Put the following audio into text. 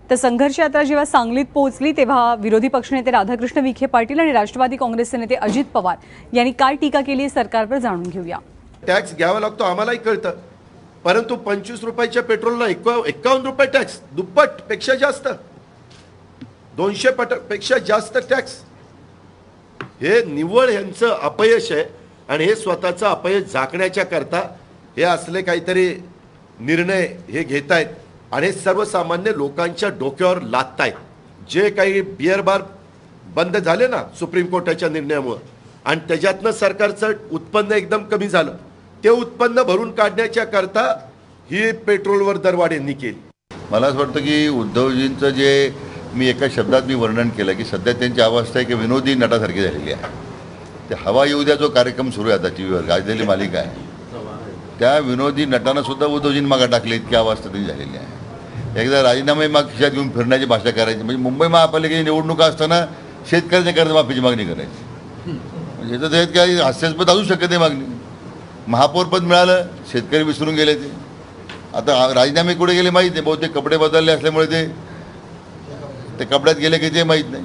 तर संघर्ष यात्रा जेव्हा सांगलीत पोहोचली तेव्हा विरोधी पक्षनेते राधाकृष्ण विखे पाटील आणि राष्ट्रवादी काँग्रेसचे नेते अजित पवार यांनी काय टीका केली सरकारवर जाणून घेऊया। टॅक्स घ्यावा लागतो आम्हालाही कळतं, परंतु 25 रुपयाच्या पेट्रोलला 51 रुपये टॅक्स, दुप्पट पेक्षा जास्त, 200 पेक्षा जास्त टॅक्स। हे निव्वळ यांचं अपयश आहे आणि हे स्वतःचं अपयश झाकण्याच्या करता हे असले काहीतरी निर्णय हे घेत आहेत आणि सर्वसामान्य लोकांच्या डोक्यावर लादतायत। जे काही बिअर बार बंद झाले ना सुप्रीम कोर्टाच्या निर्णयामुळे आणि त्याच्यातनं सरकारचं उत्पन्न एकदम कमी झालं, ते उत्पन्न भरून काढण्याच्या करता ही पेट्रोलवर दरवाढ केली। मला असं वाटतं की उद्धवजींचं जे मी एका शब्दात वर्णन केलं की सध्या त्यांची अवस्था आहे की विनोदी नटासारखी झालेली आहे। ते हवा येऊ द्या जो कार्यक्रम सुरू आहे आता टीव्हीवर गाजलेली मालिका आहे, त्या विनोदी नटानं सुद्धा उद्धवजींनी मागे टाकले, इतकी अवस्था त्यांची झालेली आहे। एकदा राजीनामे माग खिशात घेऊन फिरण्याची भाषा करायची, म्हणजे मुंबई महापालिकेची निवडणुका असताना शेतकऱ्याच्या कर्जमाफीची मागणी करायची, म्हणजे तर त्यात काही हास्यास्पद असू शकत नाही मागणी। महापौरपद मिळालं, शेतकरी विसरून गेले, ते आता राजीनामे कुठे गेले माहीत नाही, बहुतेक कपडे बदलले असल्यामुळे ते कपड्यात गेले की ते माहीत नाही।